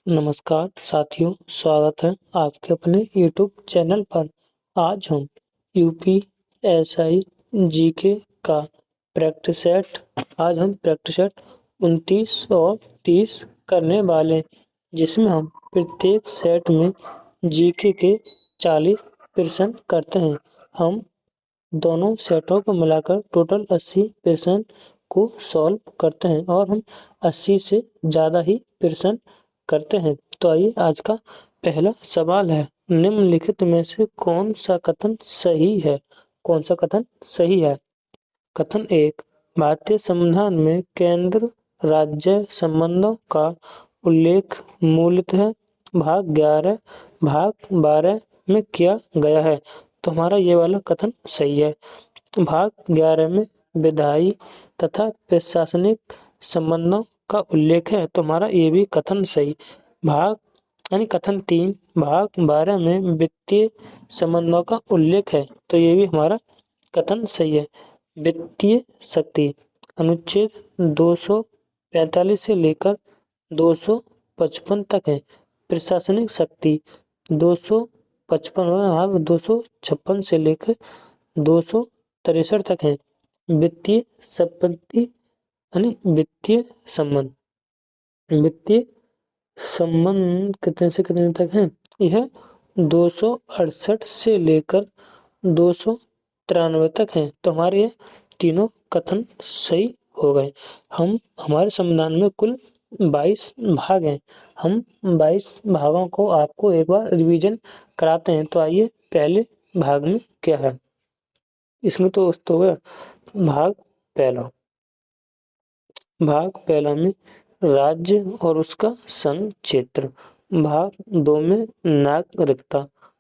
नमस्कार साथियों, स्वागत है आपके अपने YouTube चैनल पर। आज हम यूपीएसआई जीके का प्रैक्टिस सेट आज हम प्रैक्टिस सेट 29 और 30 करने वाले हैं, जिसमें हम प्रत्येक सेट में जीके के 40 प्रश्न करते हैं। हम दोनों सेटों को मिलाकर टोटल 80 प्रश्न को सॉल्व करते हैं और हम 80 से ज़्यादा ही प्रश्न करते हैं। तो आइए, आज का पहला सवाल है, निम्नलिखित में से कौन सा कथन सही है? कौन सा कथन सही है? कथन 1, भारतीय संविधान में केंद्र राज्य संबंधों का उल्लेख मूलतः भाग 11 भाग 12 में किया गया है। तो हमारा ये वाला कथन सही है। भाग 11 में विधायी तथा प्रशासनिक संबंधों का उल्लेख है, तो हमारा ये भी कथन सही। भाग यानी कथन 3, भाग 12 में वित्तीय संबंधों का उल्लेख है, तो ये भी हमारा कथन सही है। वित्तीय शक्ति अनुच्छेद 245 से लेकर 255 तक है। प्रशासनिक शक्ति 255 और 256 से लेकर 263 तक है। वित्तीय संपत्ति यानी वित्तीय संबंध कितने से कितने तक है? यह 268 से लेकर 293 तक है। तो हमारे ये तीनों कथन सही हो गए। हमारे संविधान में कुल 22 भाग हैं। हम 22 भागों को आपको एक बार रिवीजन कराते हैं। तो आइए, पहले भाग में क्या है इसमें। तो हो गया भाग पहला। भाग पहला में राज्य और उसका संघ क्षेत्र। भाग 2 में नागरिकता।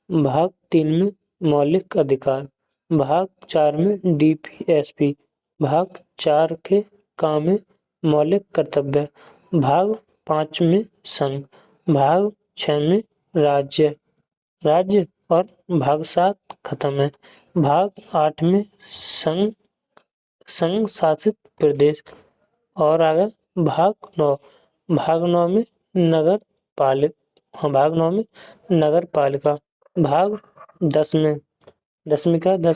भाग 3 में मौलिक अधिकार। भाग 4 में डीपीएसपी। भाग 4 के काम में मौलिक कर्तव्य। भाग 5 में संघ। भाग 6 में राज्य और भाग 7 खत्म है। भाग 8 में संघ शासित प्रदेश और आगे भाग 9। भाग 9 में नगर पालिका। भाग 10 में 10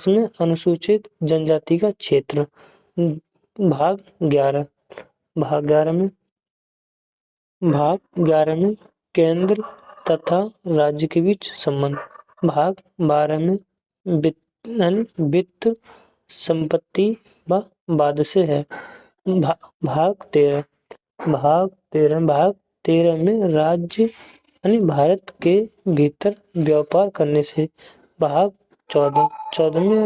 में अनुसूचित जनजाति का क्षेत्र। भाग 11 भाग 11 में केंद्र तथा राज्य के बीच संबंध। भाग 12 में वित्त संपत्ति व बादशे है। भाग 13 में राज्य यानी भारत के भीतर व्यापार करने से। भाग 14 में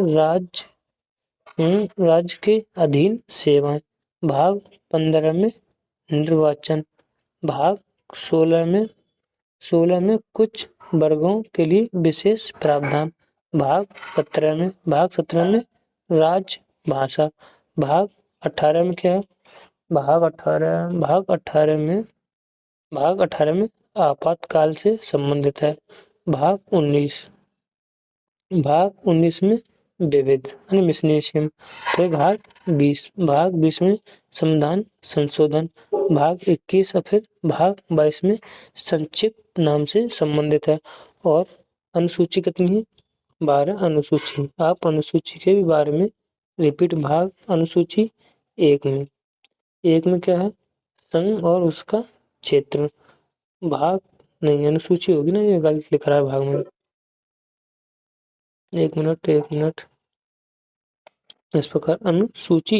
राज्य के अधीन सेवाएं। भाग 15 में निर्वाचन। भाग 16 में कुछ वर्गों के लिए विशेष प्रावधान। भाग 17 में राजभाषा। भाग 18 में क्या है? भाग 18 में आपातकाल से संबंधित है। भाग 19 में विविध यानी मिशनेशियम। फिर भाग 20 में संविधान संशोधन। भाग 21 और फिर भाग 22 में संक्षिप्त नाम से संबंधित है। और अनुसूची कितनी है? 12 अनुसूची। आप अनुसूची के भी बारे में रिपीट। भाग अनुसूची 1 में क्या है? संघ और उसका क्षेत्र। भाग नहीं, अनुसूची होगी ना, ये गलत लिख रहा है भाग में। एक मिनट। इस प्रकार अनुसूची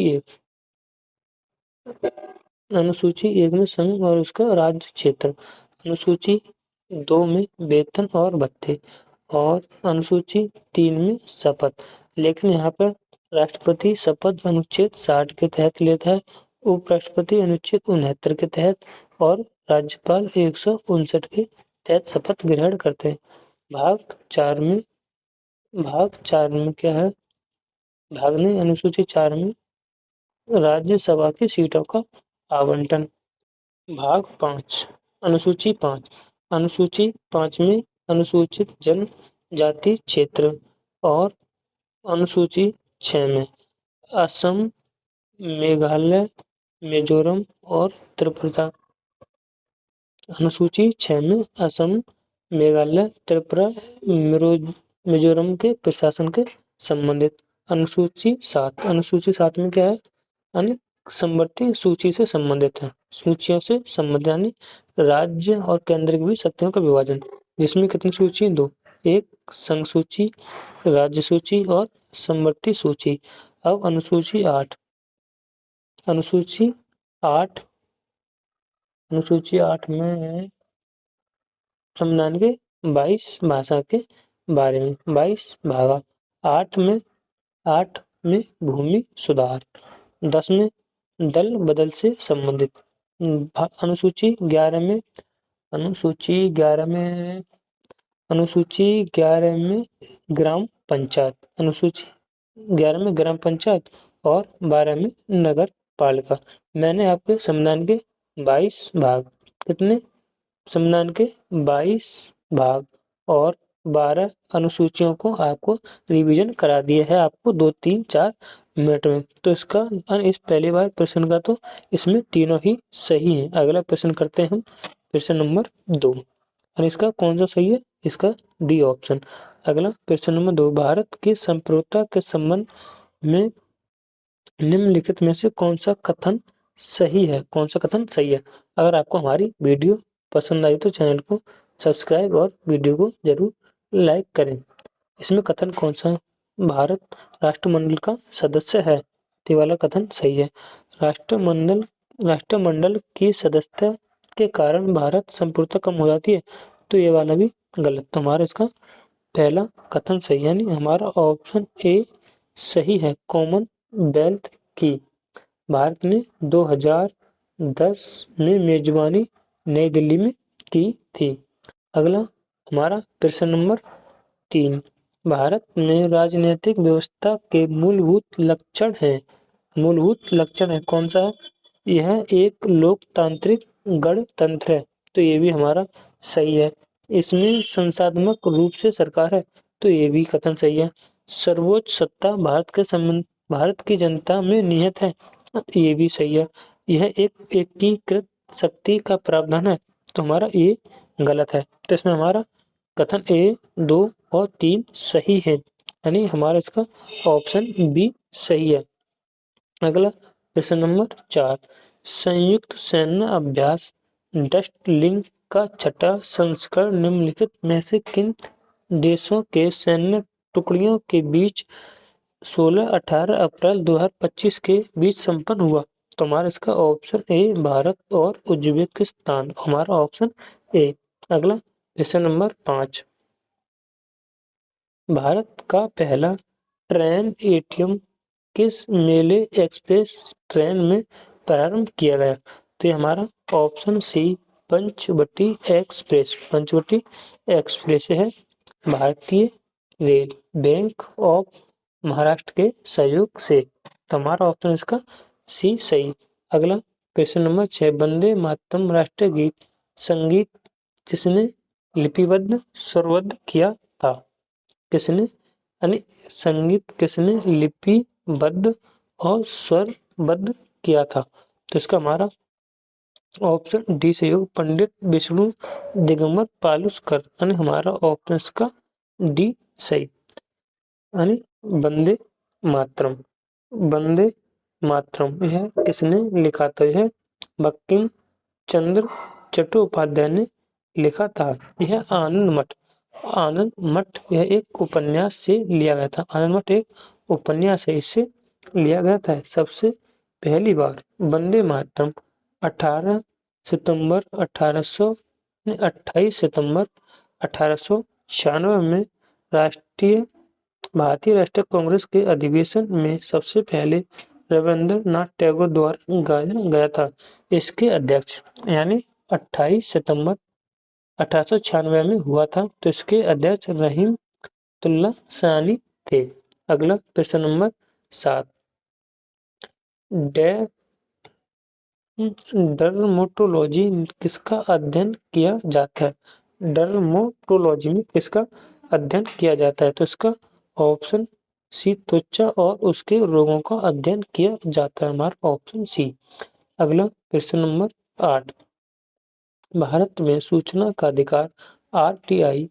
1 में संघ और उसका राज्य क्षेत्र। अनुसूची 2 में वेतन और भत्ते। और अनुसूची 3 में शपथ। लेकिन यहाँ पर राष्ट्रपति शपथ अनुच्छेद 60 के तहत लेता है, उपराष्ट्रपति अनुच्छेद 69 के तहत और राज्यपाल 159 के तहत शपथ ग्रहण करते हैं। भाग 4 में क्या है? अनुसूची 4 में राज्यसभा की सीटों का आवंटन। भाग 5 अनुसूची 5 में अनुसूचित जनजाति क्षेत्र। और अनुसूची 6 में असम, मेघालय, मिजोरम और त्रिपुरा। अनुसूची 6 में असम, मेघालय, त्रिपुरा, मिजोरम के प्रशासन के संबंधित। अनुसूची 7 में क्या है? यानी समवर्ती सूची से संबंधित है, सूचियों से संबंधित, यानी राज्य और केंद्र की भी शक्तियों का विभाजन। जिसमें कितनी सूची? 2, एक संघ सूची, राज्य सूची और समवर्ती सूची। अब अनुसूची 8 अनुसूची 8 अनुसूची 8 में संविधान के 22 भाषा के बारे में 22 भागा। 8 में भूमि सुधार, 10 में दल बदल से संबंधित। अनुसूची 11 में अनुसूची 11 में अनुसूची 11 में ग्राम पंचायत, अनुसूची 11 में ग्राम पंचायत और 12 में नगर पालिका। मैंने आपके संविधान के 22 भाग, कितने? संविधान के 22 भाग और 12 अनुसूचियों को आपको रिवीजन करा दिया है, आपको 2-3-4 मिनट में। तो इसका इस पहली बार प्रश्न का तो इसमें तीनों ही सही है। अगला प्रश्न करते हैं हम, प्रश्न नंबर 2। और इसका कौन सा सही है? इसका डी ऑप्शन। अगला प्रश्न नंबर 2, भारत की संप्रभुता के संबंध में निम्नलिखित में से कौन सा कथन सही है? कौन सा कथन सही है? अगर आपको हमारी वीडियो पसंद आई तो चैनल को सब्सक्राइब और वीडियो को जरूर लाइक करें। इसमें कथन कौन सा? भारत राष्ट्रमंडल का सदस्य है, ये वाला कथन सही है। राष्ट्रमंडल की सदस्यता के कारण भारत संप्रभुता कम हो जाती है, तो ये वाला भी गलत। तो हमारा इसका पहला कथन सही, यानी हमारा ऑप्शन ए सही है। कॉमनवेल्थ की भारत ने 2010 में मेजबानी नई दिल्ली में की थी। अगला हमारा प्रश्न नंबर 3, भारत में राजनीतिक व्यवस्था के मूलभूत लक्षण है कौन सा है? यह एक लोकतांत्रिक गणतंत्र है, तो ये भी हमारा सही है। इसमें संसाधनात्मक रूप से सरकार है, तो ये भी कथन सही है। सर्वोच्च सत्ता भारत की जनता में निहित है, ये भी सही है। यह एक एकीकृत शक्ति का प्रावधान है, तो हमारा ये गलत है। तो इसमें हमारा कथन ए, 2 और 3 सही है, यानी हमारा इसका ऑप्शन बी सही है। अगला प्रश्न नंबर 4, संयुक्त सैन्य अभ्यास डस्टलिंग का छठा संस्करण निम्नलिखित में से किन देशों के सैन्य टुकड़ियों के बीच 16-18 अप्रैल 2025 के बीच संपन्न हुआ? तो हमारा इसका ऑप्शन ए भारत और उज्बेकिस्तान, हमारा ऑप्शन ए। अगला प्रश्न नंबर 5, भारत का पहला ट्रेन एटीएम किस मेले एक्सप्रेस ट्रेन में प्रारंभ किया गया? तो ये हमारा ऑप्शन सी पंचवटी एक्सप्रेस है, भारतीय रेल बैंक ऑफ महाराष्ट्र के सहयोग से। तो हमारा ऑप्शन इसका सी सही। अगला प्रश्न नंबर 6, वंदे मातरम राष्ट्रीय गीत संगीत किसने लिपिबद्ध स्वरबद्ध किया था? किसने, यानी संगीत किसने लिपिबद्ध और स्वरबद्ध किया था? तो इसका हमारा ऑप्शन डी सही होगा, पंडित विष्णु दिगंबर पालुसकर, यानी हमारा ऑप्शन इसका डी सही। यानी वंदे मातरम यह किसने लिखा था? यह बंकिम चंद्र चट्टोपाध्याय ने लिखा था। यह आनंद मठ यह एक उपन्यास से लिया गया था। आनंद मठ एक उपन्यास है, इससे लिया गया था। सबसे पहली बार वंदे मातरम 28 सितंबर 1896 में भारतीय राष्ट्रीय कांग्रेस के अधिवेशन में सबसे पहले रविंद्रनाथ टैगोर द्वारा गाया गया था। इसके अध्यक्ष, यानी 28 सितंबर 1896 में हुआ था, तो इसके अध्यक्ष रहीमतुल्लाह सानी थे। अगला प्रश्न नंबर 7, डर्मेटोलॉजी किसका अध्ययन किया जाता है? डर्मेटोलॉजी में किसका अध्ययन किया जाता है? तो इसका ऑप्शन सी त्वचा और उसके रोगों का अध्ययन किया जाता है, हमारा ऑप्शन सी। अगला प्रश्न नंबर 8, भारत में सूचना का अधिकार आरटीआई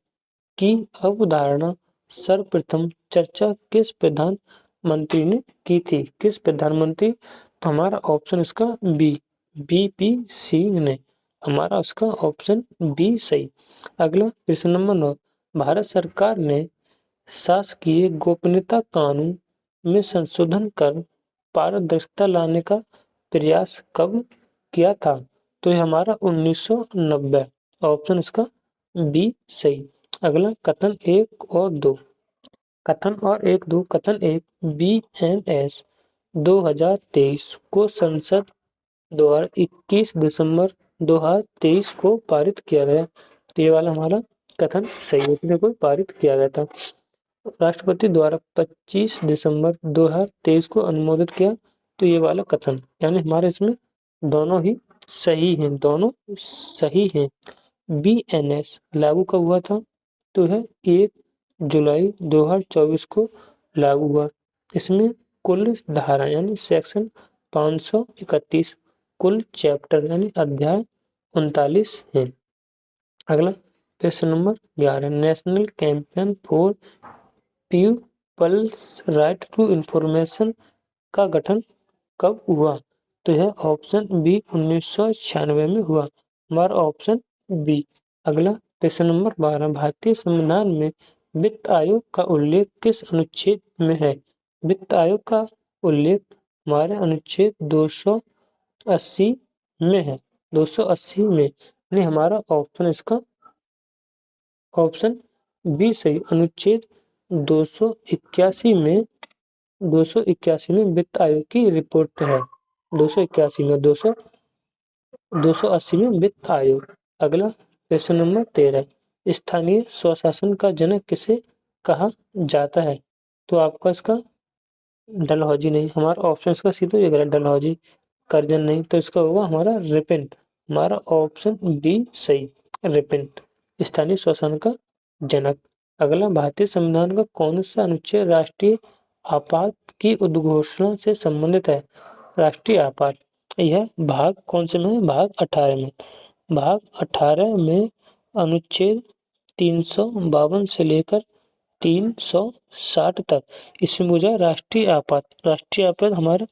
की अवधारणा सर्वप्रथम चर्चा किस प्रधानमंत्री ने की थी? किस प्रधानमंत्री? तो हमारा ऑप्शन इसका बी, बीपी सिंह ने। हमारा उसका ऑप्शन बी सही। अगला प्रश्न नंबर 9, भारत सरकार ने शासकीय गोपनीयता कानून में संशोधन कर पारदर्शिता लाने का प्रयास कब किया था? तो ये हमारा 1990। ऑप्शन इसका बी सही। अगला कथन 1 और 2। कथन 1 बीएनएस 2023 को संसद द्वारा 21 दिसंबर 2023 को पारित किया गया। तो ये वाला हमारा कथन सही है, इसमें को पारित किया गया था। राष्ट्रपति द्वारा 25 दिसंबर 2023 को अनुमोदित किया। तो ये वाला कथन, यानी हमारे इसमें दोनों ही सही हैं, दोनों सही हैं। बीएनएस लागू कब हुआ था? तो है 1 जुलाई 2024 को लागू हुआ। इसमें कुल धारा यानी सेक्शन 531, कुल चैप्टर यानी अध्याय 39 है। अगला प्रश्न number 11, national campaign for people's right to information का गठन कब हुआ? तो यह ऑप्शन बी 1996 में हुआ। हमारा ऑप्शन बी। अगला प्रश्न नंबर 12, भारतीय संविधान में वित्त आयोग का उल्लेख किस अनुच्छेद में है? वित्त आयोग का उल्लेख हमारे अनुच्छेद 280 में है। 280 में, यानी हमारा ऑप्शन इसका ऑप्शन बी सही। अनुच्छेद 281 में 281 में वित्त आयोग की रिपोर्ट है। 281 में 280 में वित्त आयोग। अगला प्रश्न नंबर 13, स्थानीय स्वशासन का जनक किसे कहा जाता है? तो आपका इसका डलहौजी नहीं, हमारा ऑप्शन इसका सीधा ये गलत, डलहौजी करजन नहीं, तो इसका होगा हमारा रिपेंट। हमारा ऑप्शन बी सही, रिपेंट स्थानीय स्वशासन का जनक। अगला, भारतीय संविधान का कौन सा अनुच्छेद राष्ट्रीय आपात की उद्घोषणा से संबंधित है? राष्ट्रीय आपात, यह भाग कौन से में है? भाग 18 में। भाग 18 में अनुच्छेद 352 से लेकर 360 तक इसमें पूछा राष्ट्रीय आपात। राष्ट्रीय आपात हमारा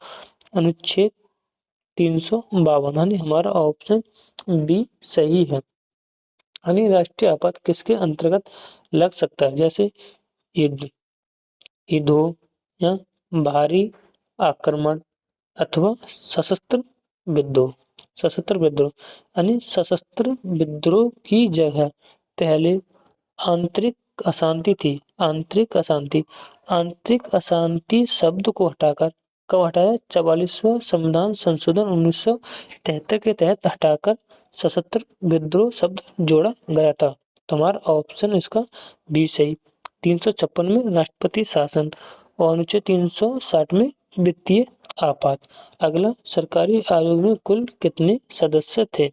अनुच्छेद 352, यानी हमारा ऑप्शन बी सही है। यानी राष्ट्रीय आपात किसके अंतर्गत लग सकता है? जैसे युद्ध, युद्ध हो या भारी आक्रमण अथवा सशस्त्र विद्रोह। सशस्त्र विद्रोह, यानी सशस्त्र विद्रोह की जगह पहले आंतरिक अशांति थी। आंतरिक अशांति, आंतरिक अशांति शब्द को हटाकर कब हटाया? 44वां संविधान संशोधन 1973 के तहत हटाकर सशस्त्र विद्रोह शब्द जोड़ा गया था। तो हमारा ऑप्शन इसका बी सही। 356 में राष्ट्रपति शासन और अनुच्छेद 360 में वित्तीय आपात। अगला, सरकारी आयोग में कुल कितने सदस्य थे?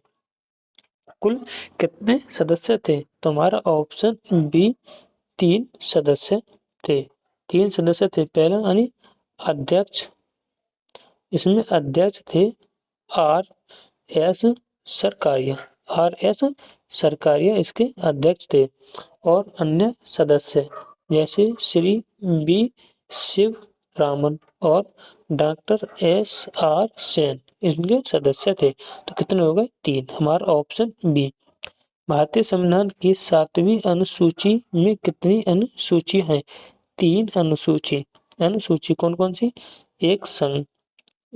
कुल कितने सदस्य थे? तो हमारा ऑप्शन बी 3 सदस्य थे। 3 सदस्य थे। पहला यानी अध्यक्ष, इसमें अध्यक्ष थे R S Sarkaria. R S Sarkaria इसके अध्यक्ष थे। और अन्य सदस्य जैसे श्री बी शिवरामन और डॉक्टर एस आर सेन इनके सदस्य थे। तो कितने हो गए? 3। हमारा ऑप्शन बी। भारतीय संविधान की 7वीं अनुसूची में कितनी अनुसूची हैं? 3 अनुसूची। अनुसूची कौन कौन सी? एक संघ,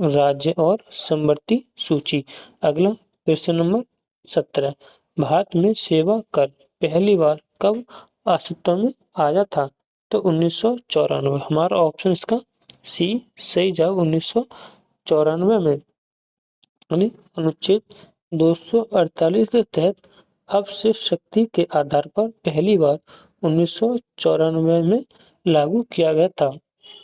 राज्य और समवर्ती सूची। अगला प्रश्न नंबर 17, भारत में सेवा कर पहली बार कब अस्तित्व में आया था? तो 1994। हमारा ऑप्शन इसका सी सही जवाब 1994 में, यानी अनुच्छेद 248 के तहत अपशिष्ट शक्ति के आधार पर पहली बार 1994 में लागू किया गया था।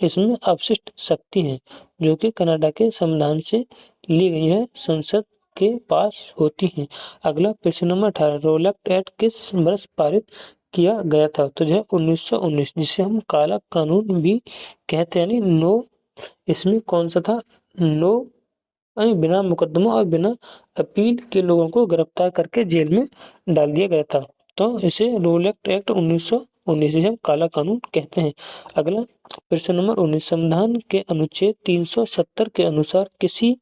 इसमें अपशिष्ट शक्ति है जो कि कनाडा के संविधान से ली गई है, संसद के पास होती है। अगला प्रश्न नंबर 18, रोलैक्ट एक्ट किस वर्ष पारित किया गया था? तो जो है 1919, जिसे हम काला कानून भी कहते हैं, यानी नो, इसमें कौन सा था? नो बिना मुकदमा और बिना अपील के लोगों को गिरफ्तार करके जेल में डाल दिया गया था। तो इसे रोल एक्ट 1919 जिसे हम काला कानून कहते हैं। अगला प्रश्न नंबर 19, संविधान के अनुच्छेद 370 के अनुसार किसी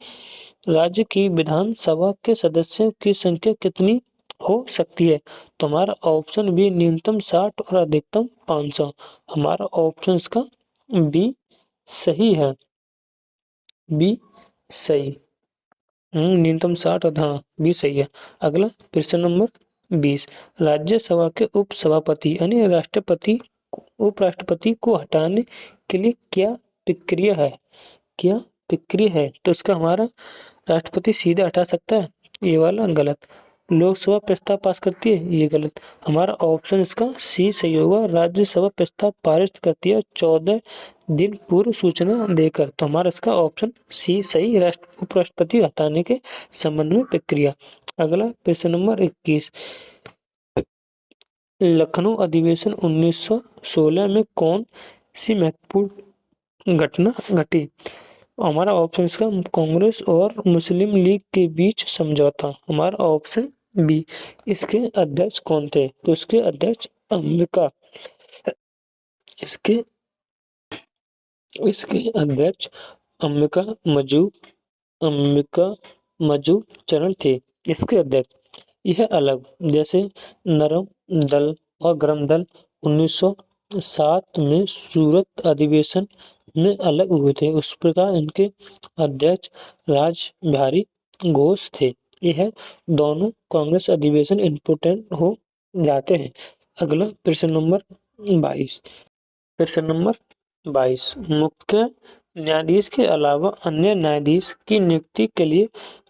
राज्य की विधानसभा के सदस्यों की संख्या कितनी हो सकती है? तो हमारा ऑप्शन बी न्यूनतम 60 और अधिकतम 500। हमारा ऑप्शन इसका बी सही है। बी सही। न्यूनतम 60 और हाँ बी सही है। अगला प्रश्न नंबर 20, राज्यसभा के उपसभापति यानी राष्ट्रपति उपराष्ट्रपति को हटाने के लिए क्या प्रक्रिया है? क्या प्रक्रिया है? तो इसका हमारा राष्ट्रपति सीधे हटा सकता है, ये वाला गलत। लोकसभा प्रस्ताव पास करती है, ये गलत। हमारा ऑप्शन इसका सी सही होगा, राज्यसभा प्रस्ताव पारित करती है 14 दिन पूर्व सूचना देकर। तो हमारा इसका ऑप्शन सी सही, उपराष्ट्रपति हटाने के संबंध में प्रक्रिया। अगला प्रश्न नंबर 21, लखनऊ अधिवेशन 1916 में कौन सी महत्वपूर्ण घटना घटी? हमारा ऑप्शन इसका कांग्रेस और मुस्लिम लीग के बीच समझौता। हमारा ऑप्शन बी। इसके अध्यक्ष कौन थे? तो इसके अध्यक्ष अंबिका इसके इसके अध्यक्ष अंबिका मजू अंबिका मजू चरण थे इसके अध्यक्ष। यह अलग जैसे नरम दल और गरम दल 1907 में सूरत अधिवेशन में अलग हुए थे, उस प्रकार इनके अध्यक्ष राज बिहारी घोष थे। यह दोनों कांग्रेस अधिवेशन इम्पोर्टेंट हो जाते हैं। अगला प्रश्न नंबर 22, प्रश्न नंबर 22, मुख्य न्यायाधीश के अलावा अन्य न्यायाधीश की नियुक्ति के लिए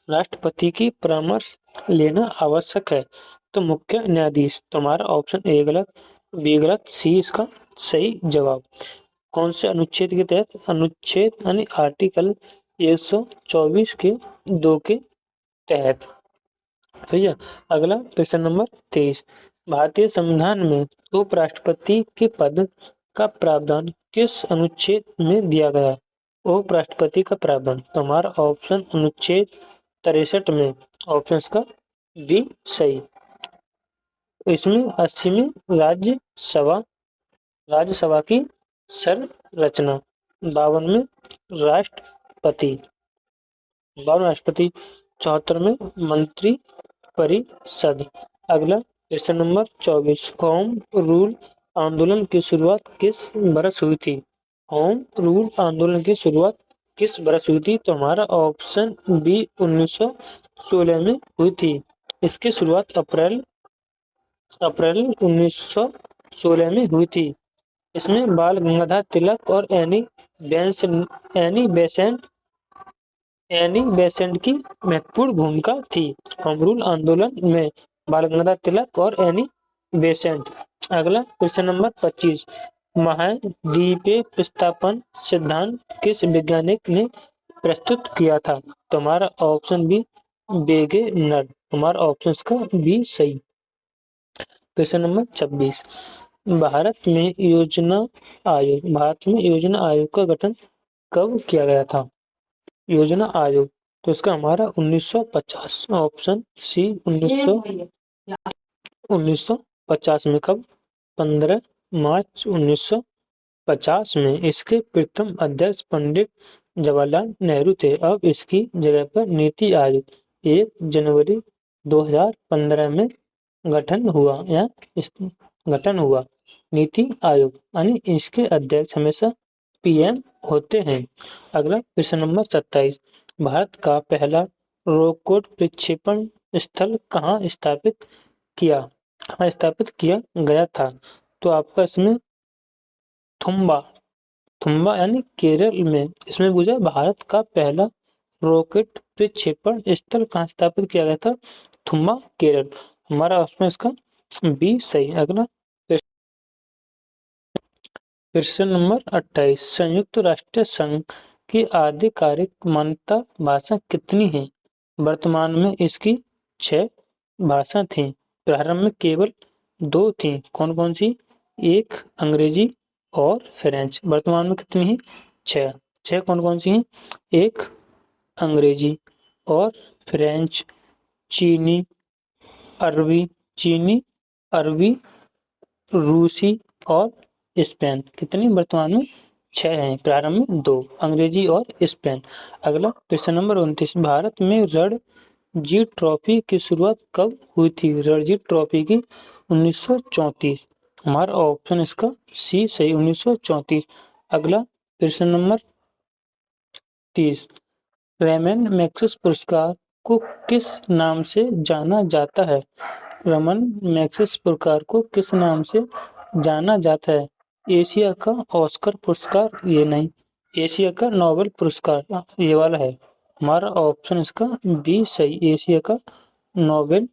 राष्ट्रपति की परामर्श लेना आवश्यक है। तो मुख्य न्यायाधीश, तुम्हारा ऑप्शन ए गलत, बी गलत, सी इसका सही जवाब। कौन से अनुच्छेद के तहत? अनुच्छेद यानी आर्टिकल 124 के 2 के तहत। सही है। अगला प्रश्न नंबर 23, भारतीय संविधान में उपराष्ट्रपति के पद का प्रावधान किस अनुच्छेद में दिया गया है? उपराष्ट्रपति का प्रावधान। तो हमारा ऑप्शन अनुच्छेद 63 में, ऑप्शन का बी सही। इसमें 80 राज्यसभा की संरचना, 52 में राष्ट्रपति 74 में मंत्री परिषद। अगला प्रश्न नंबर 24, होम रूल आंदोलन की शुरुआत किस वर्ष हुई थी? होम रूल आंदोलन की शुरुआत किस वर्ष हुई थी? तो हमारा ऑप्शन बी 1916 में हुई थी। इसकी शुरुआत अप्रैल 1916 में हुई थी। इसमें बाल गंगाधर तिलक और एनी बेसेंट की महत्वपूर्ण भूमिका थी। होम रूल आंदोलन में बाल गंगाधर तिलक और एनी बेसेंट। अगला प्रश्न नंबर 25, महाद्वीपीय विस्थापन सिद्धांत किस वैज्ञानिक ने प्रस्तुत किया था? तो हमारा ऑप्शन बी वेगेनर। हमारा ऑप्शन का बी सही। प्रश्न नंबर 26, भारत में योजना आयोग का गठन कब किया गया था? योजना आयोग, तो इसका हमारा 1950, ऑप्शन सी 1950 में। कब? 15 मार्च 1950 में। इसके प्रथम अध्यक्ष पंडित जवाहरलाल नेहरू थे। अब इसकी जगह पर नीति आयोग 1 जनवरी 2015 में गठन हुआ नीति आयोग, यानी इसके अध्यक्ष हमेशा पीएम होते हैं। अगला प्रश्न नंबर 27, भारत का पहला रॉकेट प्रक्षेपण स्थल कहाँ स्थापित किया गया था? तो आपका इसमें थुम्बा यानी केरल में। इसमें पूछा भारत का पहला रॉकेट प्रक्षेपण स्थल कहाँ स्थापित किया गया था? थुम्बा, केरल। हमारा उसमें इसका बी सही। अगला प्रश्न नंबर 28, संयुक्त राष्ट्र संघ की आधिकारिक मानता भाषा कितनी है? वर्तमान में इसकी 6 भाषा थी। प्रारंभ में केवल 2 थी। कौन कौन सी? एक अंग्रेजी और फ्रेंच। वर्तमान में कितनी है? 6 कौन कौन सी हैं? एक अंग्रेजी, और फ्रेंच, चीनी, अरबी, रूसी और स्पेन। कितनी वर्तमान में 6 हैं, प्रारंभ में 2, अंग्रेजी और स्पेन। अगला प्रश्न नंबर 29, भारत में रणजी ट्रॉफी की शुरुआत कब हुई थी? रणजी ट्रॉफी की 1934। हमारा ऑप्शन इसका सी सही, 1934। अगला प्रश्न नंबर 30, रेमन मैग्सेसे पुरस्कार को किस नाम से जाना जाता है? रमन मैग्सेसे पुरस्कार को किस नाम से जाना जाता है? एशिया का ऑस्कर पुरस्कार? ये नहीं, एशिया का नोबेल पुरस्कार ये वाला है। हमारा ऑप्शन इसका बी सही, एशिया का नोबेल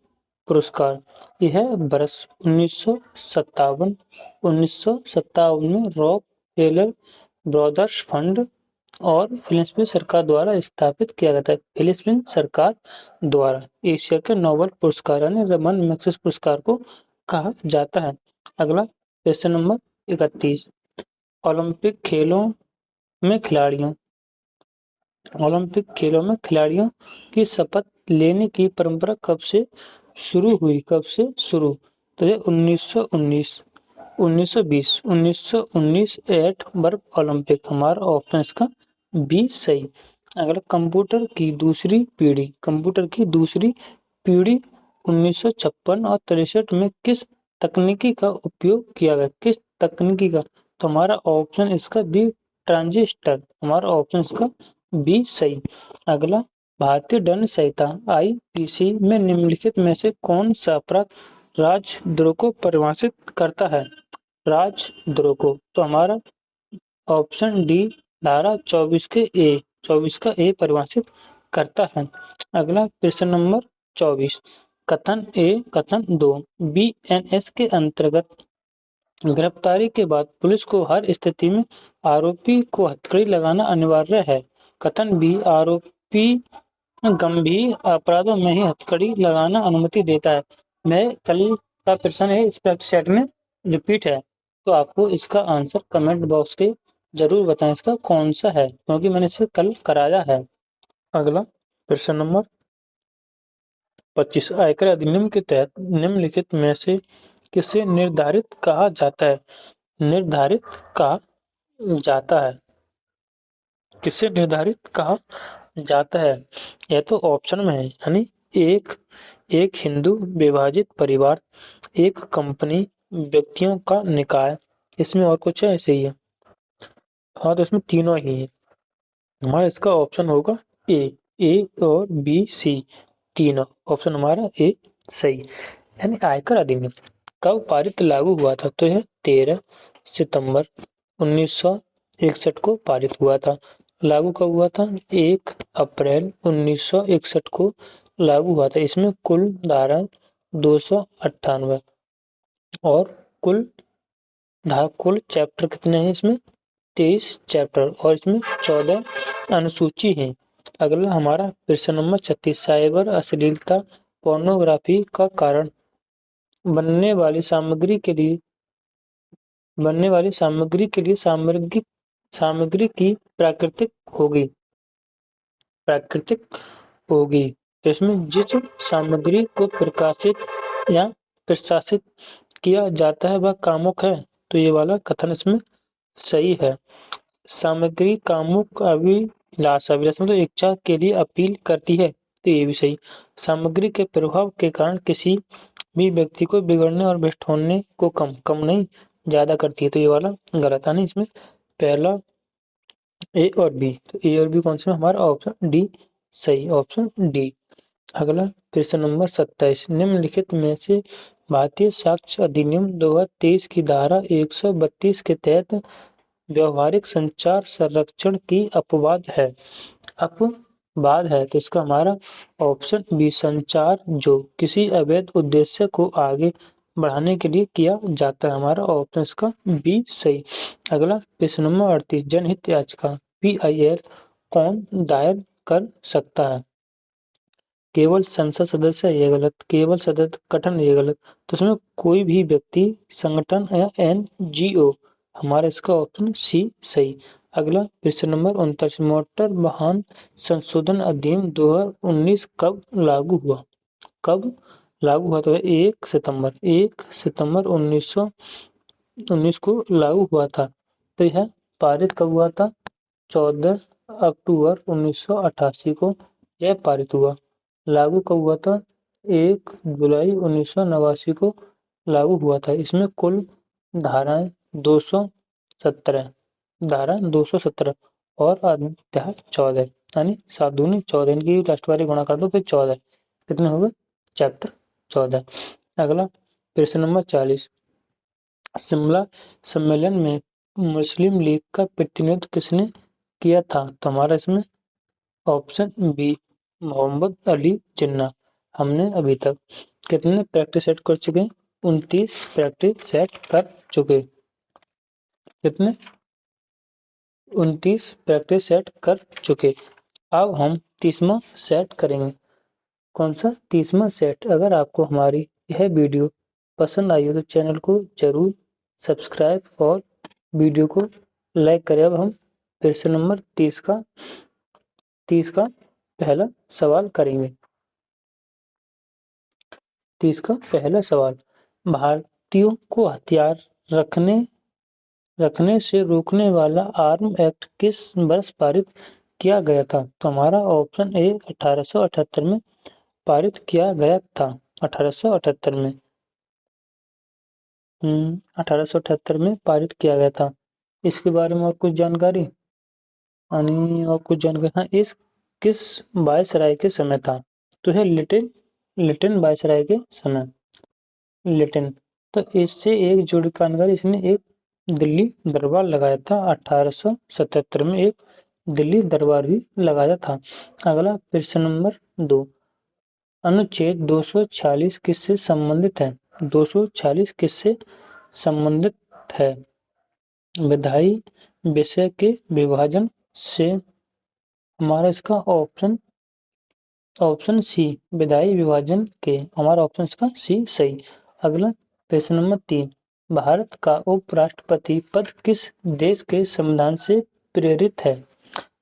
पुरस्कार। यह है वर्ष 1957। 1957 में रॉक फेलर ब्रदर्स फंड और फिलिपींस सरकार द्वारा स्थापित किया गया था। फिलिपींस सरकार द्वारा एशिया के नोबेल पुरस्कार यानी रमन मैग्सेसे पुरस्कार को कहा जाता है। अगला प्रश्न नंबर 31, ओलंपिक खेलों में खिलाड़ियों की शपथ लेने की परंपरा कब से शुरू हुई? तो ये 1919, 1920, 1919 एट बर्फ ओलंपिक। हमारा ऑप्शन इसका बी सही। अगला कंप्यूटर की दूसरी पीढ़ी 1956 और 63 में किस तकनीकी का उपयोग किया गया? किस तकनीकी का? तो हमारा ऑप्शन इसका बी, ट्रांजिस्टर। हमारा ऑप्शन इसका बी सही। अगला भारतीय दंड संहिता आईपीसी में निम्नलिखित में से कौन सा अपराध राजद्रोह को परिभाषित करता है? राजद्रोह को, तो हमारा ऑप्शन डी, धारा 24 का ए परिभाषित करता है। अगला प्रश्न नंबर 24, कथन 2, बीएनएस के अंतर्गत गिरफ्तारी के बाद पुलिस को हर स्थिति में आरोपी को हथकड़ी लगाना अनिवार्य है। कथन बी, आरोपी गंभीर अपराधों में ही हथकड़ी लगाना अनुमति देता है। मैं कल का प्रश्न है, इस प्रैक्टिस सेट में रिपीट है, तो आपको इसका आंसर कमेंट बॉक्स के जरूर बताएं इसका कौन सा है, क्योंकि मैंने इसे कल कराया है। अगला प्रश्न नंबर 25, आयकर अधिनियम के तहत निम्नलिखित में से किसे निर्धारित कहा जाता है? निर्धारित कहा जाता है, किसे निर्धारित कहा जाता है? यह तो ऑप्शन में है, यानी एक हिंदू विभाजित परिवार, एक कंपनी, व्यक्तियों का निकाय, इसमें और कुछ है? ऐसे ही है। हाँ, तो इसमें तीनों ही है। हमारा इसका ऑप्शन होगा ए और बी सी तीनों। ऑप्शन हमारा ए सही। यानी आयकर अधिनियम कब पारित लागू हुआ था? तो यह 13 सितंबर 1961 को पारित हुआ था। लागू कब हुआ था? 1 अप्रैल 1961 को लागू हुआ था। इसमें कुल धारा 298 और कुल चैप्टर कितने हैं? इसमें 23 चैप्टर और इसमें 14 अनुसूची हैं। अगला हमारा प्रश्न नंबर 36, साइबर अश्लीलता पोर्नोग्राफी का कारण बनने वाली सामग्री के लिए सामग्री की प्राकृतिक होगी। तो इसमें जिस सामग्री को प्रकाशित या प्रशासित किया जाता है वह कामुक है, तो ये वाला कथन इसमें सही है। सामग्री कामुक अभिलाषा मतलब इच्छा के लिए अपील करती है, तो ये भी सही। सामग्री के प्रभाव के कारण किसी भी व्यक्ति को बिगड़ने और भ्रष्ट होने को कम नहीं ज्यादा करती है, तो ये वाला गलत है। इसमें पहला ए और बी, तो ए और बी कौन सा? हमारा ऑप्शन डी सही, ऑप्शन डी। अगला प्रश्न नंबर 27, निम्नलिखित में से भारतीय साक्ष्य अधिनियम 2023 की धारा 132 के तहत व्यवहारिक संचार संरक्षण की अपवाद है? तो इसका हमारा ऑप्शन बी, संचार जो किसी अवैध उद्देश्य को आगे बढ़ाने के लिए किया जाता है। हमारा ऑप्शन इसका बी सही। अगला प्रश्न नंबर 38, जनहित याचिका PIL कौन दायर कर सकता है? केवल संसद सदस्य, ये गलत। केवल सदस्य गठन, ये गलत। तो इसमें कोई भी व्यक्ति, संगठन या NGO। हमारा इसका ऑप्शन सी सही। अगला प्रश्न नंबर 39, मोटर वाहन संशोधन अधिनियम 2019 कब लागू हुआ? कब लागू हुआ? तो 1 सितंबर 1919 को लागू हुआ था। तो यह पारित कब हुआ था? 14 अक्टूबर 1988 को यह पारित हुआ। लागू कब हुआ था? 1 जुलाई 1989 को लागू हुआ था। इसमें कुल धाराएं 217 धारा 217 और अध्याय 14, यानी 7 दूनी 14, इनकी लास्ट वाली गुणा कर दो फिर 14, कितने हो गए? चैप्टर 14। अगला प्रश्न नंबर 40, शिमला सम्मेलन में मुस्लिम लीग का प्रतिनिधित्व किसने किया था? तो हमारा इसमें ऑप्शन बी मोहम्मद अली जिन्ना। हमने अभी तक कितने प्रैक्टिस सेट कर चुके? 29 प्रैक्टिस सेट कर चुके। कितने? 29 प्रैक्टिस सेट कर चुके। अब हम 30वां सेट करेंगे। कौन सा 30वां सेट? अगर आपको हमारी यह वीडियो पसंद आई हो तो चैनल को जरूर सब्सक्राइब और वीडियो को लाइक करें। अब हम प्रश्न नंबर 30 का पहला सवाल करेंगे। 30 का पहला सवाल, भारतीयों को हथियार रखने से रोकने वाला आर्म एक्ट किस वर्ष पारित किया गया था? तो हमारा ऑप्शन ए 1878 में पारित किया गया था। 1878 में 1878 में पारित किया गया था। इसके बारे में और कुछ जानकारी हाँ, इस किस वायसराय के समय था? तो है लिटिन वायसराय के समय। लिटिन, तो इससे एक जोड़ी जानकारी, इसने एक दिल्ली दरबार लगाया था। 1877 में एक दिल्ली दरबार भी लगाया था। अगला प्रश्न नंबर 2, अनुच्छेद 246 किससे संबंधित है? 246 किससे संबंधित है? विधायी विषय के विभाजन से। हमारा इसका ऑप्शन सी विधायी विभाजन के। हमारा ऑप्शन इसका सी सही। अगला प्रश्न नंबर 3, भारत का उपराष्ट्रपति पद किस देश के संविधान से प्रेरित है?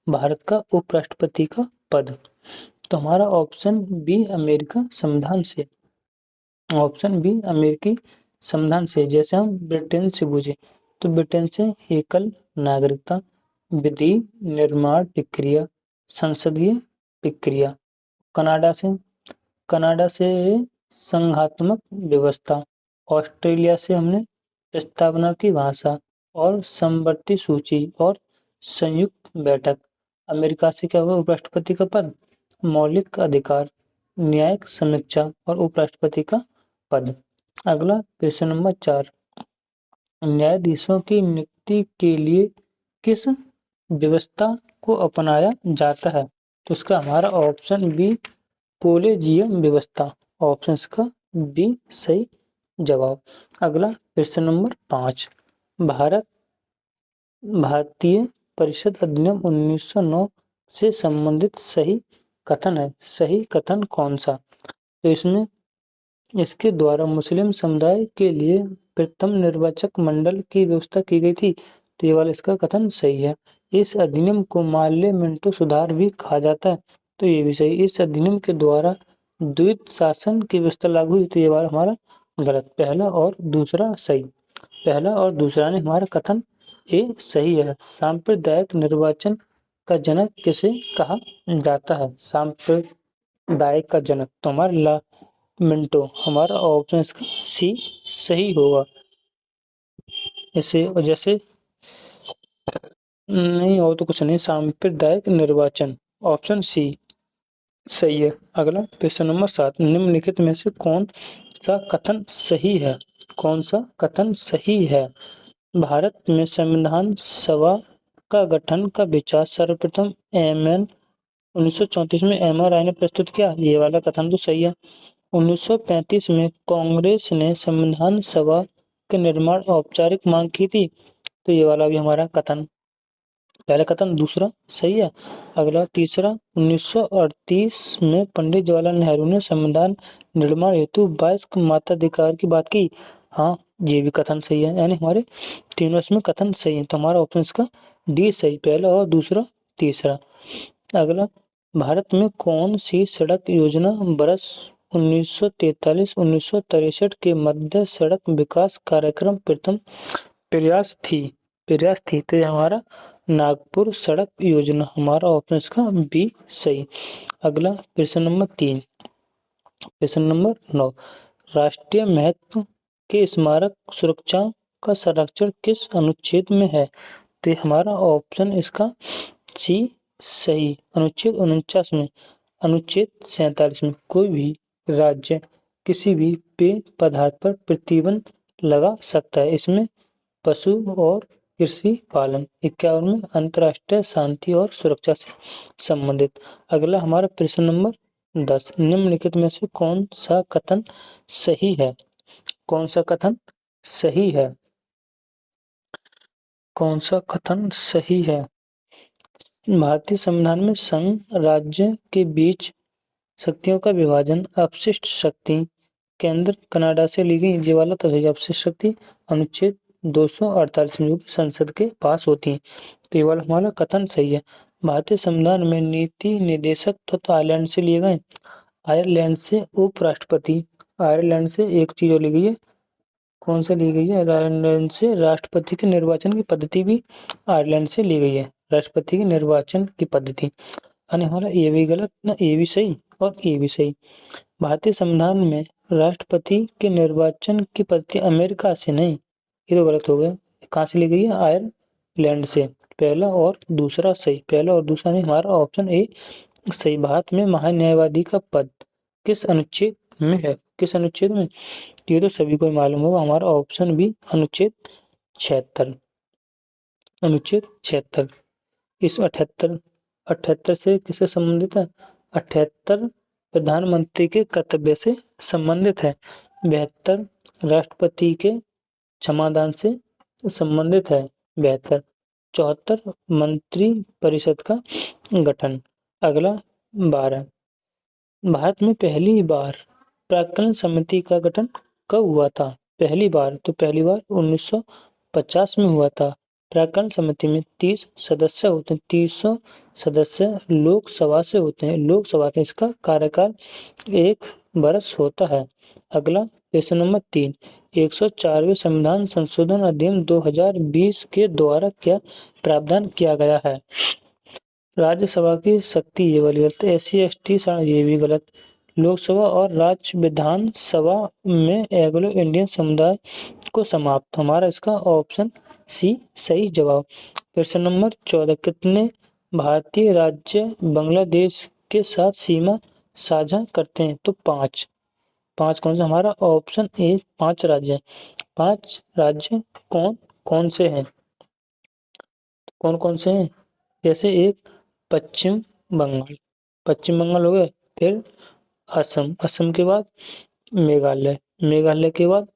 भारत का उपराष्ट्रपति का पद, तो हमारा ऑप्शन बी अमेरिका संविधान से। ऑप्शन बी अमेरिकी संविधान से। जैसे हम ब्रिटेन से पूछे तो ब्रिटेन से एकल नागरिकता, विधि निर्माण प्रक्रिया, संसदीय प्रक्रिया। कनाडा से संघात्मक व्यवस्था। ऑस्ट्रेलिया से हमने प्रस्तावना की भाषा और समवर्ती सूची और संयुक्त बैठक। अमेरिका से क्या हुआ? उपराष्ट्रपति का पद, मौलिक अधिकार, न्यायिक समीक्षा और उपराष्ट्रपति का पद। अगला प्रश्न नंबर 4, न्यायाधीशों की नियुक्ति के लिए किस व्यवस्था को अपनाया जाता है? तो इसका हमारा ऑप्शन बी कोलेजियम व्यवस्था। ऑप्शन का बी सही जवाब। अगला प्रश्न नंबर 5, भारतीय परिषद अधिनियम 1909 से संबंधित सही कथन है। सही कथन कौन सा? तो इसमें इसके द्वारा मुस्लिम समुदाय के लिए प्रथम निर्वाचक मंडल की व्यवस्था की गई थी। तो ये वाला इसका कथन सही है। इस अधिनियम को माल्य मिंटो सुधार भी कहा जाता है। तो ये भी सही। इस अधिनियम के द्वारा द्वैत शासन की व्यवस्था लागू हुई। तो ये वाला हमारा गलत। पहला और दूसरा सही। पहला और दूसरा ने हमारा कथन ए सही है। सांप्रदायिक निर्वाचन का जनक किसे कहा जाता है? सांप्रदायिक का जनक, तो हमारा मिंटो। हमारा ऑप्शन इसका सी सही होगा। इसे जैसे नहीं हो तो कुछ नहीं, सांप्रदायिक निर्वाचन, ऑप्शन सी सही है। अगला प्रश्न नंबर 7, निम्नलिखित में से कौन सा कथन सही है? कौन सा कथन सही है? भारत में संविधान सभा का गठन का विचार सर्वप्रथम 1934 में एम आर राय ने प्रस्तुत किया। ये वाला कथन तो सही है। 1935 में कांग्रेस ने संविधान सभा के निर्माण औपचारिक मांग की थी। तो ये वाला भी हमारा कथन, पहला कथन दूसरा सही है। अगला तीसरा, 1938 में पंडित जवाहरलाल नेहरू ने संविधान निर्माण हेतु 22 मताधिकार की बात की। हाँ, ये भी कथन सही है। यानी हमारे तीनों इसमें कथन सही है। तो हमारा ऑप्शन इसका डी सही, पहला और दूसरा तीसरा। अगला, भारत में कौन सी सड़क योजना वर्ष 1943-1963 के मध्य सड़क विकास कार्यक्रम प्रथम प्रयास थी तो ये हमारा नागपुर सड़क योजना, हमारा ऑप्शन इसका बी सही। अगला प्रश्न नंबर 3, प्रश्न नंबर 9, राष्ट्रीय महत्व के स्मारक सुरक्षा का संरक्षण किस अनुच्छेद में है? तो हमारा ऑप्शन इसका सी सही, अनुच्छेद 49 में। अनुच्छेद 47 में कोई भी राज्य किसी भी पेय पदार्थ पर प्रतिबंध लगा सकता है। इसमें पशु और कृषि पालन। 51 में अंतर्राष्ट्रीय शांति और सुरक्षा से संबंधित। अगला हमारा प्रश्न नंबर 10, निम्नलिखित में से कौन सा कथन सही है? कौन सा कथन सही है? कौन सा कथन सही है? भारतीय संविधान में संघ राज्य के बीच शक्तियों का विभाजन, अपशिष्ट शक्ति केंद्र कनाडा से ली गई ये वाला तो सही। अपशिष्ट शक्ति अनुच्छेद 248 में संसद के पास होती है तो ये वाला हमारा कथन सही है। भारतीय संविधान में नीति निदेशक तो आयरलैंड से लिए गए। आयरलैंड से उपराष्ट्रपति, आयरलैंड से एक चीज और ली गई है, कौन सा ली गई है? आयरलैंड से राष्ट्रपति के निर्वाचन की पद्धति भी आयरलैंड से ली गई है। राष्ट्रपति के निर्वाचन की पद्धति, यानी हमारा ए भी गलत ना, ए भी सही और ए भी सही। भारतीय संविधान में राष्ट्रपति के निर्वाचन की पद्धति अमेरिका से नहीं, ये तो गलत हो गया। कहाँ से ली गई है? आयरलैंड से। पहला और दूसरा सही, पहला और दूसरा नहीं, हमारा ऑप्शन ए सही। भारत में महान्यायवादी का पद किस अनुच्छेद में है? किस अनुच्छेद में? ये तो सभी को मालूम होगा, हमारा ऑप्शन बी अनुच्छेद 76। अनुच्छेद 76 इस 78 से किससे संबंधित है? 78 प्रधानमंत्री के कर्तव्य से संबंधित है। 72 राष्ट्रपति के क्षमादान से संबंधित है। 72 74 मंत्री परिषद का गठन। अगला 12, भारत में पहली बार प्राक्कलन समिति का गठन कब हुआ था? पहली बार 1950 में हुआ था। प्राक्कलन समिति में 30 सदस्य होते हैं। 30 सदस्य लोकसभा से होते हैं। लोकसभा का इसका कार्यकाल 1 वर्ष होता है। अगला प्रश्न नंबर 3, 104वें संविधान संशोधन अधिनियम 2020 के द्वारा क्या प्रावधान किया गया है? राज्यसभा की शक्ति ये वाली गलत, SC/ST ये भी गलत। लोकसभा और राज्य विधानसभा में एंग्लो इंडियन समुदाय को समाप्त, हमारा इसका ऑप्शन सी सही जवाब। प्रश्न नंबर 14, कितने भारतीय राज्य बांग्लादेश के साथ सीमा साझा करते हैं? तो 5 कौन सा? हमारा ऑप्शन ए 5 राज्य। 5 राज्य कौन कौन से हैं? कौन कौन से हैं? जैसे एक पश्चिम बंगाल हो गया, फिर असम के बाद मेघालय के बाद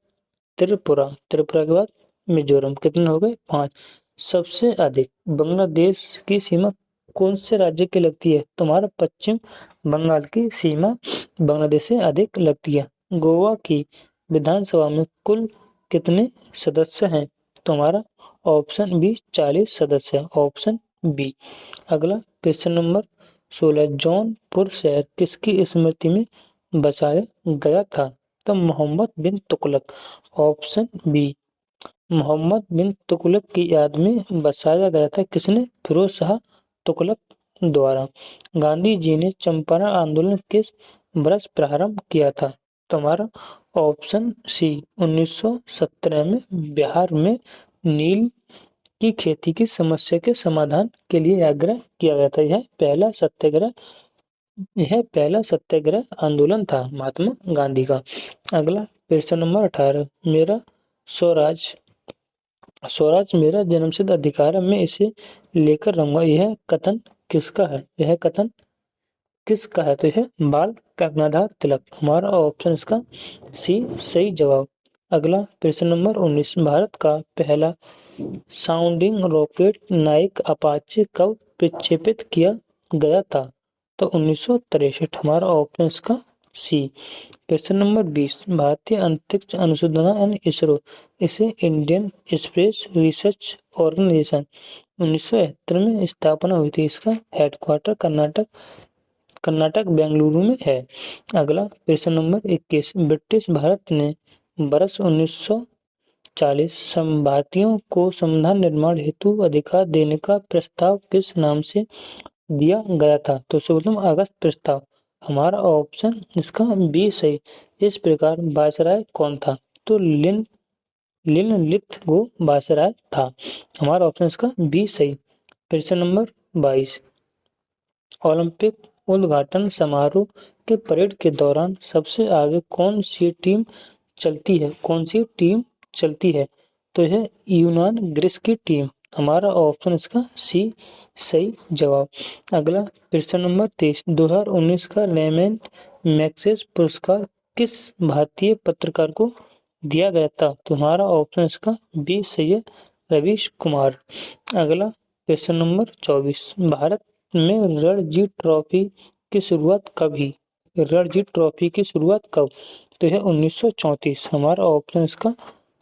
त्रिपुरा के बाद मिजोरम। कितने हो गए? 5। सबसे अधिक बांग्लादेश की सीमा कौन से राज्य की लगती है? तुम्हारा पश्चिम बंगाल की सीमा बांग्लादेश से अधिक लगती है। गोवा की विधानसभा में कुल कितने सदस्य हैं? तुम्हारा ऑप्शन बी 40 सदस्य है, ऑप्शन बी। अगला प्रश्न नंबर 16, जौनपुर शहर किसकी स्मृति में बसाया गया था? तो मोहम्मद बिन तुगलक, ऑप्शन बी। मोहम्मद बिन तुगलक की याद में बसाया गया था। किसने? फिरोज शाह तुगलक द्वारा। गांधी जी ने चंपारण आंदोलन किस वर्ष प्रारंभ किया था? तुम्हारा ऑप्शन सी 1917 में बिहार में नील की खेती की समस्या के समाधान के लिए आग्रह किया गया था। यह पहला सत्याग्रह आंदोलन था महात्मा गांधी का। अगला प्रश्न नंबर 18, मेरा स्वराज मेरा जन्मसिद्ध अधिकार है, मैं इसे लेकर रहूंगा, यह कथन किसका है? तो यह बाल गंगाधर तिलक, हमारा ऑप्शन इसका सी सही जवाब। अगला प्रश्न नंबर 19, भारत का पहला साउंडिंग रॉकेट नाइक अपाचे कब प्रक्षेपित किया गया था? तो 1963, हमारा ऑप्शन इसका सी। क्वेश्चन नंबर 20, भारतीय अंतरिक्ष अनुसंधान यानी इसरो, इसे इंडियन स्पेस रिसर्च ऑर्गेनाइजेशन 1971 में स्थापना हुई थी। इसका हेडक्वार्टर कर्नाटक बेंगलुरु में है। अगला क्वेश्चन नंबर 21, ब्रिटिश भारत ने वर्ष 1940 भारतीयों को संविधान निर्माण हेतु अधिकार देने का प्रस्ताव किस नाम से दिया गया था? तो 16 अगस्त प्रस्ताव। हमारा ऑप्शन इसका बी सही। इस प्रकार वायसराय कौन था? तो लिनलिथ गो वायसराय था। हमारा ऑप्शन इसका बी सही। प्रश्न नंबर 22, ओलंपिक उद्घाटन समारोह के परेड के दौरान सबसे आगे कौन सी टीम चलती है? कौन सी टीम चलती है? तो यह यूनान ग्रीस की टीम। हमारा ऑप्शन इसका सी सही जवाब। अगला प्रश्न नंबर 23, 2019 का रेमन मैग्सेसे पुरस्कार किस भारतीय पत्रकार को दिया गया था? तो हमारा ऑप्शन इसका बी सही है, रवीश कुमार। अगला क्वेश्चन नंबर 24, भारत में रणजी ट्रॉफी की शुरुआत कब हुई? रणजी ट्रॉफी की शुरुआत कब? तो यह 1934। हमारा ऑप्शन इसका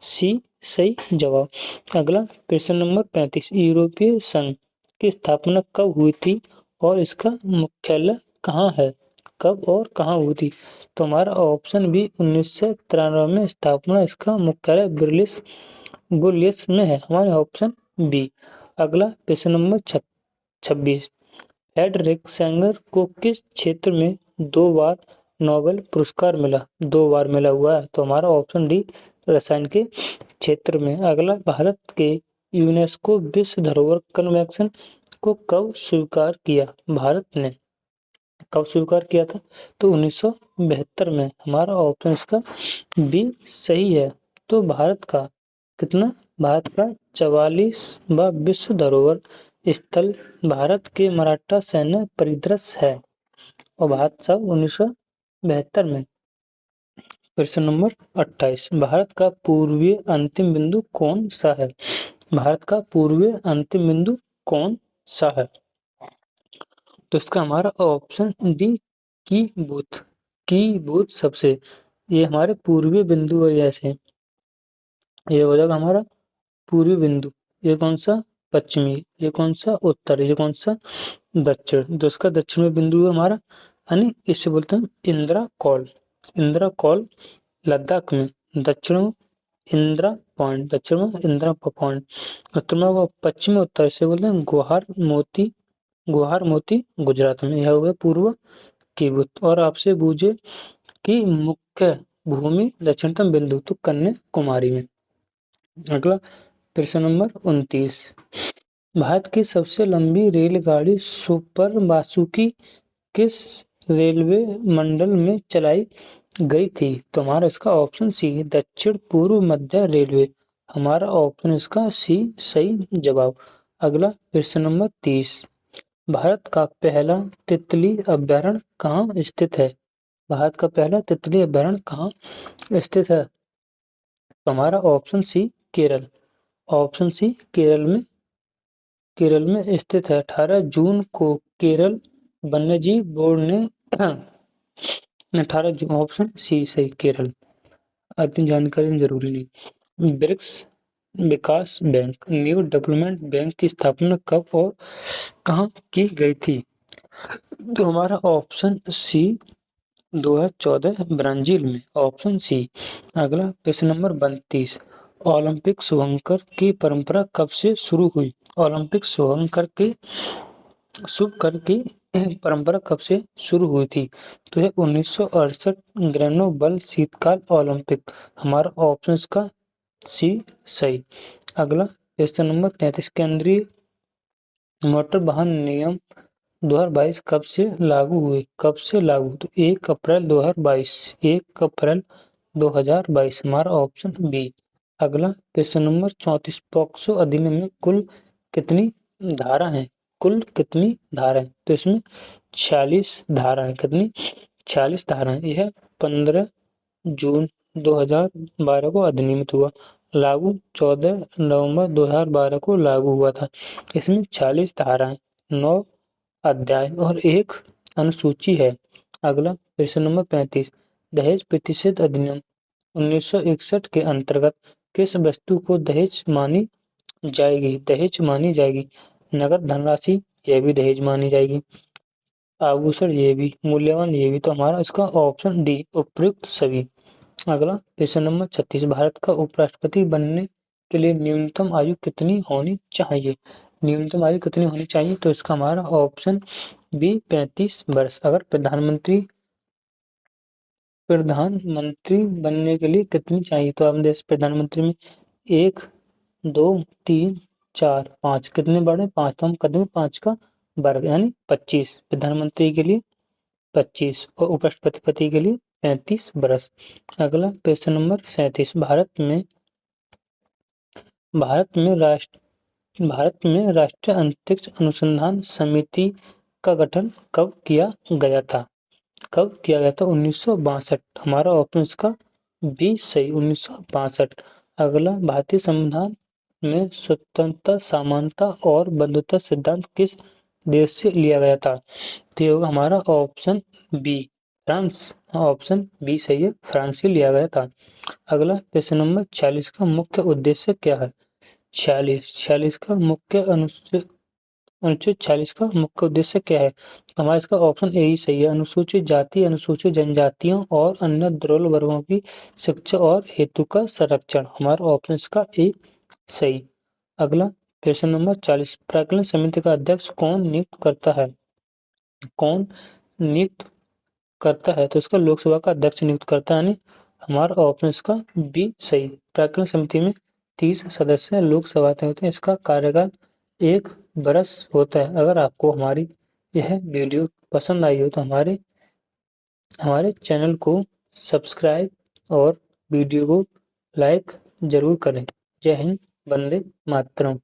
सी सही जवाब। अगला क्वेश्चन नंबर 35, यूरोपीय संघ की स्थापना कब हुई थी और इसका मुख्यालय कहाँ है? कब और कहाँ हुई थी? तो हमारा ऑप्शन भी 1993 में स्थापना, इसका मुख्यालय बुलियस में है। हमारा ऑप्शन बी। अगला क्वेश्चन नंबर 26, फ्रेडरिक सैंगर को किस क्षेत्र में 2 बार नोबेल पुरस्कार मिला? 2 बार मिला हुआ है। तो हमारा ऑप्शन डी, रसायन के क्षेत्र में। अगला, भारत के यूनेस्को विश्व धरोहर कन्वेंशन को कब स्वीकार किया? भारत ने कब स्वीकार किया था? तो 1972 में। हमारा ऑप्शन इसका बी सही है। तो भारत का 44वां विश्व धरोहर स्थल भारत के मराठा सैन्य परिदृश्य है और भारत सब 1972 में। प्रश्न नंबर 28, भारत का पूर्वीय अंतिम बिंदु कौन सा है? भारत का पूर्वीय अंतिम बिंदु कौन सा है? तो इसका हमारा ऑप्शन डी, की बूथ सबसे, ये हमारे पूर्वीय बिंदु है। जैसे ये हो जाएगा हमारा पूर्वी बिंदु, ये कौन सा पश्चिमी, ये कौन सा उत्तर, ये कौन सा दक्षिण। तो इसका दक्षिण में बिंदु है हमारा, यानी इसे बोलते हैं इंदिरा कॉल लद्दाख में। दक्षिण में इंदिरा पॉइंट, दक्षिण में इंदिरा पॉइंट, उत्तर में पश्चिम में उत्तर, इसे बोलते हैं गुहार मोती गुजरात में। यह हो गया पूर्व की बुत। और आपसे पूछे कि मुख्य भूमि दक्षिणतम बिंदु, तो कन्याकुमारी में। अगला प्रश्न नंबर 29, भारत की सबसे लंबी रेलगाड़ी सुपर वासुकी किस रेलवे मंडल में चलाई गई थी? तो हमारा इसका ऑप्शन सी, दक्षिण पूर्व मध्य रेलवे। हमारा ऑप्शन इसका सी सही जवाब। अगला प्रश्न नंबर 30, भारत का पहला तितली अभयारण्य कहाँ स्थित है? भारत का पहला तितली अभयारण्य कहाँ स्थित है? तो हमारा option C, Kerala. Option C, Kerala में स्थित है। 18 जून को केरल वन्यजीव बोर्ड ने 18 जून, ऑप्शन सी सही, केरल। इतनी जानकारी जरूरी नहीं। ब्रिक्स विकास बैंक, न्यू डेवलपमेंट बैंक की स्थापना कब और कहाँ की गई थी? तो हमारा ऑप्शन सी, 2014 ब्राजील में। Option C. अगला प्रश्न नंबर 32, ओलंपिक शुभंकर की परंपरा कब से शुरू हुई? ओलंपिक शुभंकर की परंपरा कब से शुरू हुई थी? तो यह 1968 ग्रेनोबल शीतकाल ओलंपिक। हमारा ऑप्शन का सी सही। अगला प्रश्न नंबर 33, केंद्रीय मोटर वाहन नियम 2022 कब से लागू हुए? कब से लागू? तो 1 अप्रैल 2022, 1 अप्रैल 2022। हमारा ऑप्शन बी। अगला प्रश्न नंबर 34, पॉक्सो अधिनियम में कुल कितनी धारा है? कुल कितनी धारा है? तो इसमें 46 धारा है। कितनी? 46 धारा है। यह 15 जून 2012 को अधिनियमित हुआ, लागू 14 नवंबर 2012 को लागू हुआ था। इसमें 46 धाराएं, 9 अध्याय और 1 अनुसूची है। अगला प्रश्न नंबर 35 दहेज प्रतिषेध अधिनियम 1961 के अंतर्गत किस वस्तु को दहेज मानी जाएगी? दहेज मानी जाएगी नगद धनराशि, यह भी दहेज मानी जाएगी। आभूषण ये भी, मूल्यवान ये भी। तो हमारा इसका ऑप्शन डी उपयुक्त सभी। अगला प्रश्न नंबर 36 भारत का उपराष्ट्रपति बनने के लिए न्यूनतम आयु कितनी होनी चाहिए? न्यूनतम आयु कितनी होनी चाहिए? तो इसका हमारा ऑप्शन बी 35 वर्ष। अगर प्रधानमंत्री बनने के लिए कितनी चाहिए? तो हम देश प्रधानमंत्री में 1, 2, 3, 4, 5 कितने बढ़े? 5। तो हम कर देंगे 5 का वर्ग यानी 25 प्रधानमंत्री के लिए 25 और उपराष्ट्रपति के लिए 35 वर्ष। अगला प्रश्न नंबर 37 भारत में राष्ट्रीय अंतरिक्ष अनुसंधान समिति का गठन कब किया गया था? 1962। हमारा ऑप्शन इसका बी सही 1962। अगला भारतीय संविधान में स्वतंत्रता, समानता और बंधुत्व सिद्धांत किस देश से लिया गया था? तो ये होगा हमारा option B France. Option B सही है, फ्रांस से लिया गया था। अगला प्रश्न नंबर 46 का मुख्य उद्देश्य क्या है? 46 का मुख्य अनुच्छेद 46 का मुख्य उद्देश्य क्या है? हमारा इसका ऑप्शन ए ही सही है। अनुसूचित जाति, अनुसूचित जनजातियों और अन्य दुर्बल वर्गों की शिक्षा और हेतु का संरक्षण। हमारा ऑप्शन इसका ए सही। अगला प्रश्न नंबर 40 प्राक्कलन समिति का अध्यक्ष कौन नियुक्त करता है? कौन नियुक्त करता है? तो इसका लोकसभा का अध्यक्ष नियुक्त करता है। यानी हमारा ऑप्शन इसका बी सही। प्राक्कलन समिति में 30 सदस्य लोकसभा होते हैं। इसका कार्यकाल 1 वर्ष होता है। अगर आपको हमारी यह वीडियो पसंद आई हो तो हमारे चैनल को सब्सक्राइब और वीडियो को लाइक जरूर करें। जय हिंद, वंदे मातरम।